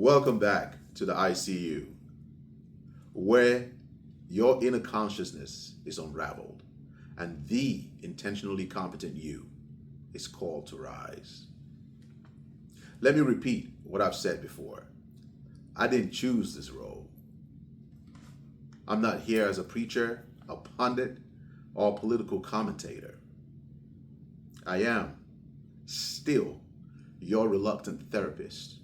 Welcome back to the ICU, where your inner consciousness is unraveled and the intentionally competent you is called to rise. Let me repeat what I've said before. I didn't choose this role. I'm not here as a preacher, a pundit, or a political commentator. I am still your reluctant therapist,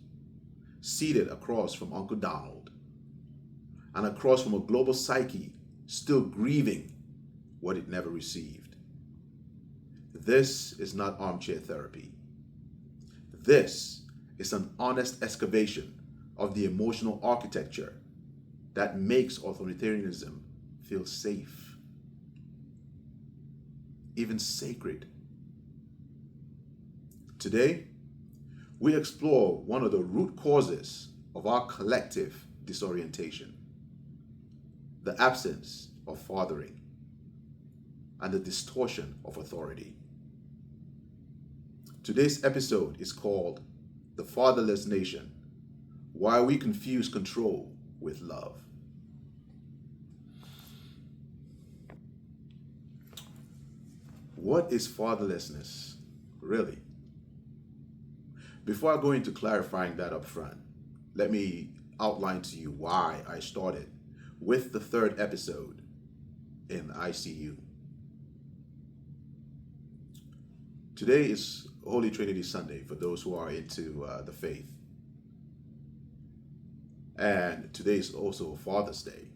seated across from Uncle Donald and across from a global psyche still grieving what it never received. This is not armchair therapy. This is an honest excavation of the emotional architecture that makes authoritarianism feel safe, even sacred. Today, we explore one of the root causes of our collective disorientation: the absence of fathering and the distortion of authority. Today's episode is called The Fatherless Nation: Why We Confuse Control with Love. What is fatherlessness, really? Before I go into clarifying that up front, let me outline to you why I started with the third episode in ICU. Today is Holy Trinity Sunday for those who are into the faith. And today is also Father's Day.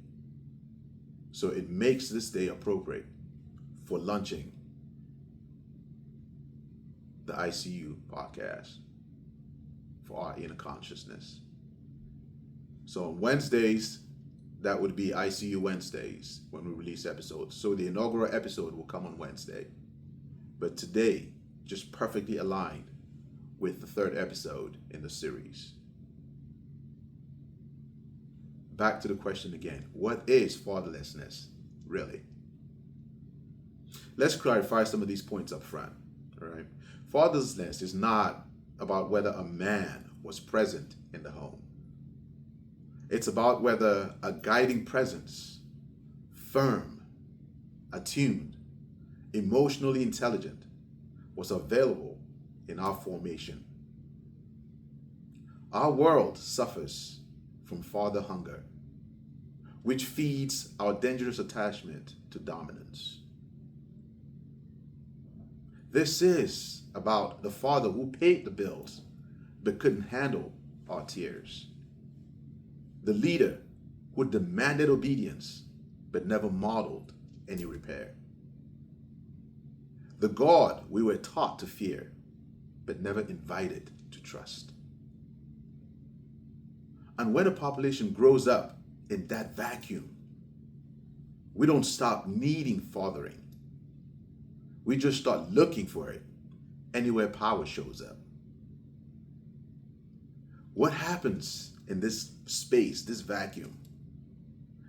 So it makes this day appropriate for launching the ICU podcast for our inner consciousness. So on Wednesdays, that would be ICU Wednesdays when we release episodes. So the inaugural episode will come on Wednesday. But today, just perfectly aligned with the third episode in the series. Back to the question again. What is fatherlessness, really? Let's clarify some of these points up front. All right. Fatherlessness is not about whether a man was present in the home. It's about whether a guiding presence, firm, attuned, emotionally intelligent, was available in our formation. Our world suffers from father hunger, which feeds our dangerous attachment to dominance. This is about the father who paid the bills but couldn't handle our tears. The leader who demanded obedience but never modeled any repair. The God we were taught to fear but never invited to trust. And when a population grows up in that vacuum, we don't stop needing fathering. We just start looking for it anywhere power shows up. What happens in this space, this vacuum,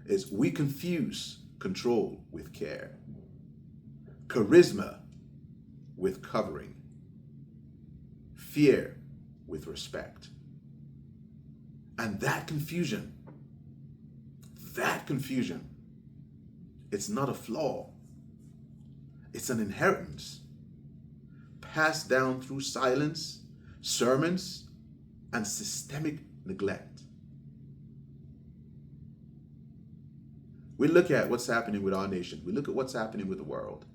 is we confuse control with care, charisma with covering, fear with respect. And that confusion, it's not a flaw. It's an inheritance passed down through silence, sermons, and systemic neglect. We look at what's happening with our nation. We look at what's happening with the world.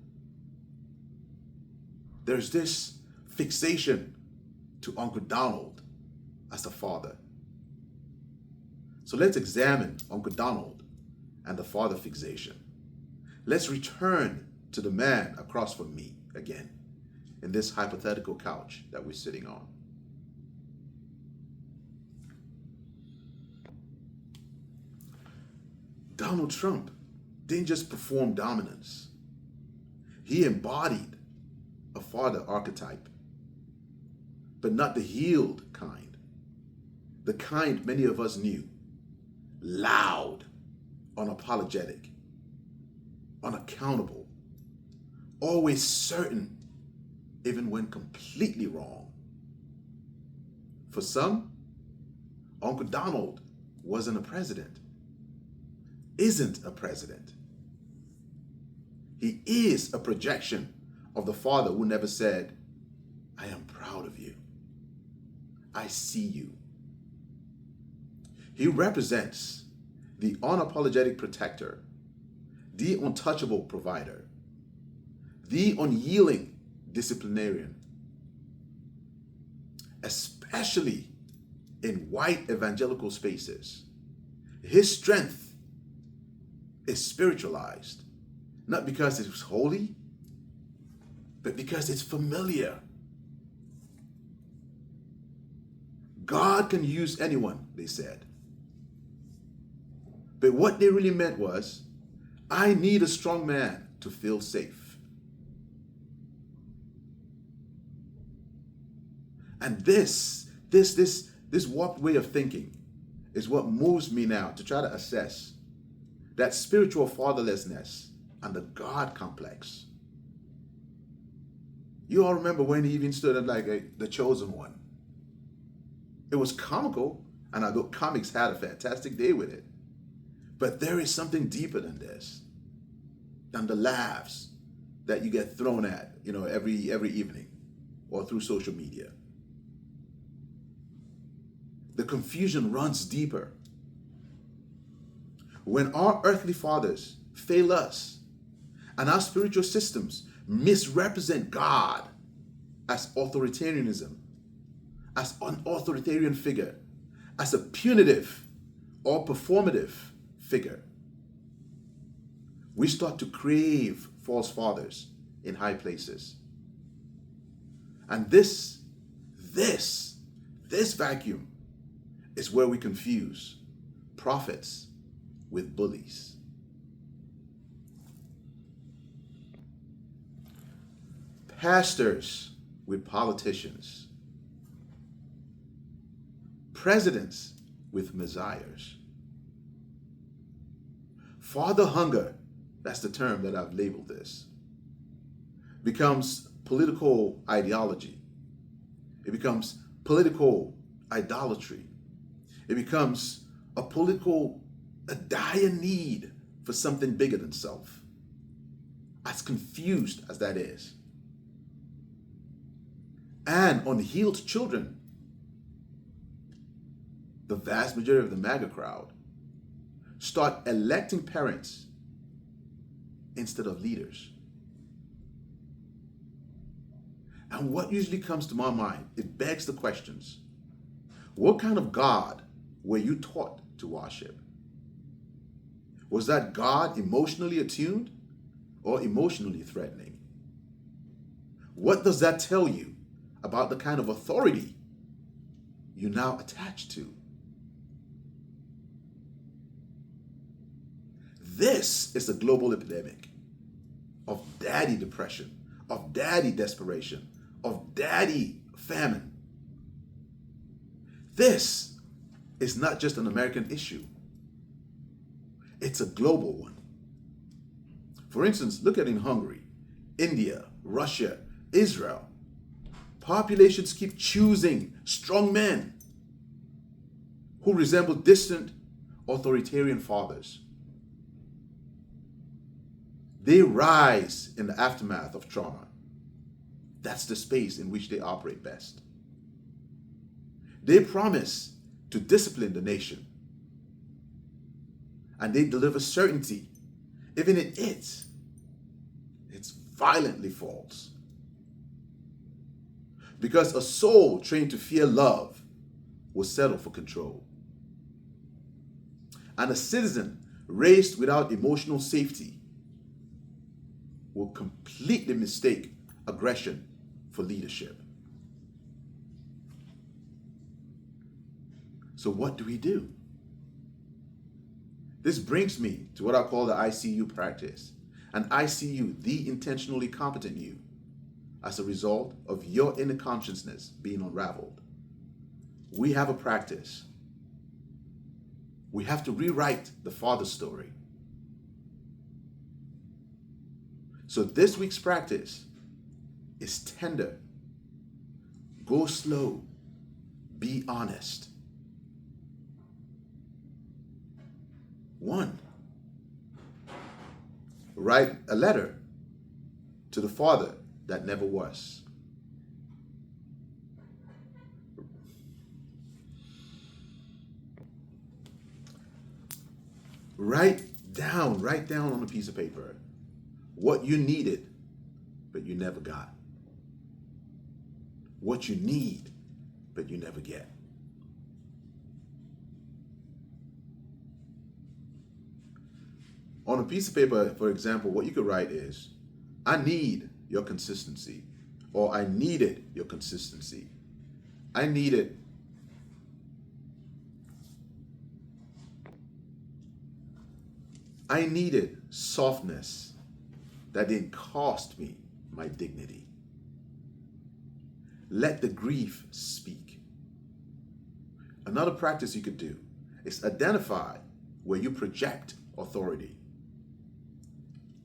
There's this fixation to Uncle Donald as the father. So let's examine Uncle Donald and the father fixation. Let's return to the man across from me again in this hypothetical couch that we're sitting on. Donald Trump didn't just perform dominance. He embodied a father archetype, but not the healed kind. The kind many of us knew. Loud, unapologetic, unaccountable, always certain, even when completely wrong. For some, Uncle Donald wasn't a president, isn't a president. He is a projection of the father who never said, I am proud of you. I see you. He represents the unapologetic protector, the untouchable provider, the unyielding disciplinarian, especially in white evangelical spaces. His strength is spiritualized, not because it's holy, but because it's familiar. God can use anyone, they said. But what they really meant was, I need a strong man to feel safe. And this warped way of thinking is what moves me now to try to assess that spiritual fatherlessness and the God complex. You all remember when he even stood up like the chosen one. It was comical, and I thought comics had a fantastic day with it. But there is something deeper than this, than the laughs that you get thrown at, every evening or through social media. The confusion runs deeper. When our earthly fathers fail us and our spiritual systems misrepresent God as authoritarianism, as an authoritarian figure, as a punitive or performative figure, we start to crave false fathers in high places. And this vacuum is where we confuse prophets with bullies. Pastors with politicians. Presidents with messiahs. Father hunger, that's the term that I've labeled this, becomes political ideology. It becomes political idolatry. It becomes a dire need for something bigger than self. As confused as that is. And unhealed children, the vast majority of the MAGA crowd, start electing parents instead of leaders. And what usually comes to my mind, it begs the questions. What kind of God were you taught to worship? Was that God emotionally attuned or emotionally threatening? What does that tell you about the kind of authority you now attach to? This is a global epidemic of daddy depression, of daddy desperation, of daddy famine. This is not just an American issue. It's a global one. For instance, look at in Hungary, India, Russia, Israel. Populations keep choosing strong men who resemble distant authoritarian fathers. They rise in the aftermath of trauma. That's the space in which they operate best. They promise to discipline the nation. And they deliver certainty, even in it's violently false. Because a soul trained to fear love will settle for control. And a citizen raised without emotional safety will completely mistake aggression for leadership. So what do we do? This brings me to what I call the ICU practice. And ICU, the intentionally competent you, as a result of your inner consciousness being unraveled. We have a practice. We have to rewrite the father story. So this week's practice is tender. Go slow. Be honest. One, write a letter to the father that never was. Write down on a piece of paper what you needed, but you never got. What you need, but you never get. On a piece of paper, for example, what you could write is, I need your consistency, or I needed your consistency. I needed softness that didn't cost me my dignity. Let the grief speak. Another practice you could do is identify where you project authority.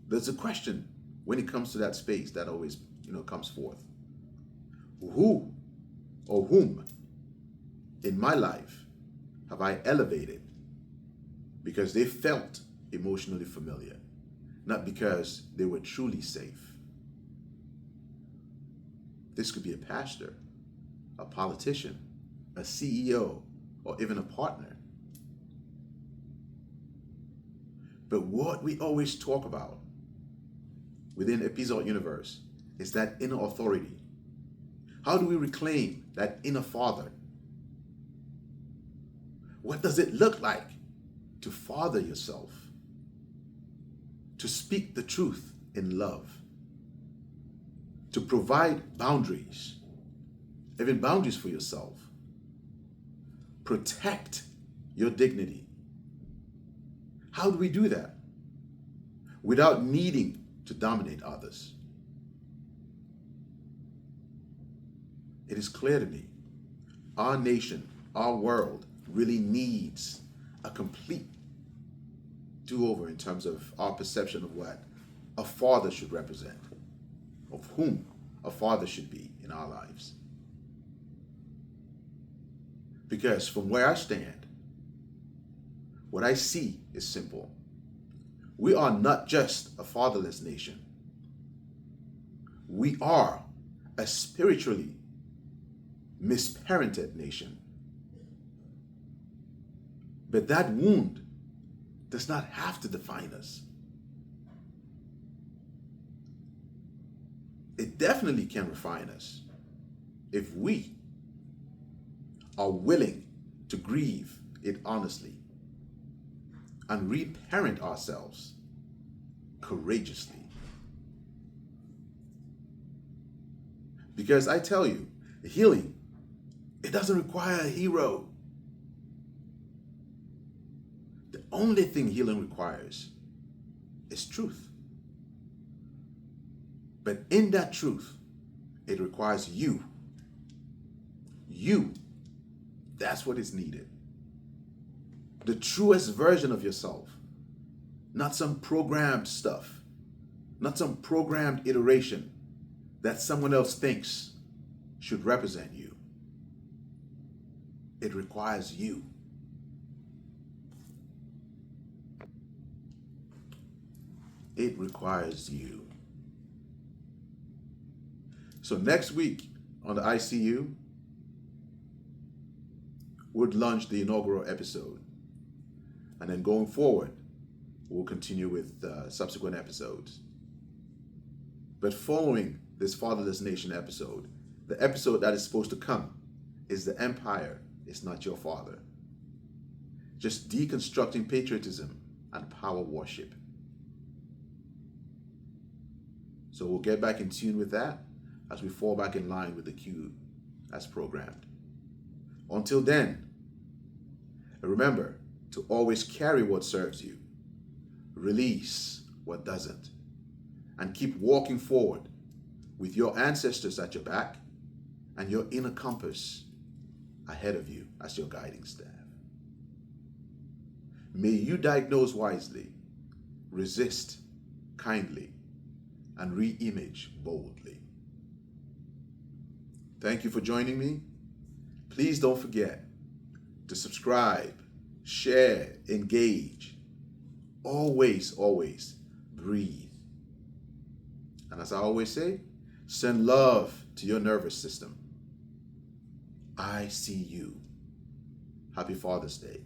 There's a question when it comes to that space that always, comes forth. Who or whom in my life have I elevated because they felt emotionally familiar, not because they were truly safe? This could be a pastor, a politician, a CEO, or even a partner. But what we always talk about within Episode Universe is that inner authority. How do we reclaim that inner father? What does it look like to father yourself? To speak the truth in love? To provide boundaries, even boundaries for yourself? Protect your dignity. How do we do that without needing to dominate others? It is clear to me, our nation, our world really needs a complete do-over in terms of our perception of what a father should represent, of whom a father should be in our lives. Because from where I stand, what I see is simple. We are not just a fatherless nation. We are a spiritually misparented nation. But that wound does not have to define us. It definitely can refine us if we are willing to grieve it honestly and reparent ourselves courageously. Because I tell you, healing, it doesn't require a hero. The only thing healing requires is truth. But in that truth, it requires you. You. That's what is needed. The truest version of yourself. Not some programmed stuff. Not some programmed iteration that someone else thinks should represent you. It requires you. It requires you. So next week on the ICU, we'll launch the inaugural episode. And then going forward, we'll continue with subsequent episodes. But following this Fatherless Nation episode, the episode that is supposed to come is The Empire is Not Your Father. Just deconstructing patriotism and power worship. So we'll get back in tune with that as we fall back in line with the cue as programmed. Until then, remember to always carry what serves you, release what doesn't, and keep walking forward with your ancestors at your back and your inner compass ahead of you as your guiding staff. May you diagnose wisely, resist kindly, and re-image boldly. Thank you for joining me. Please don't forget to subscribe, share, engage, Always, always breathe. And as I always say, send love to your nervous system. I see you. Happy Father's Day.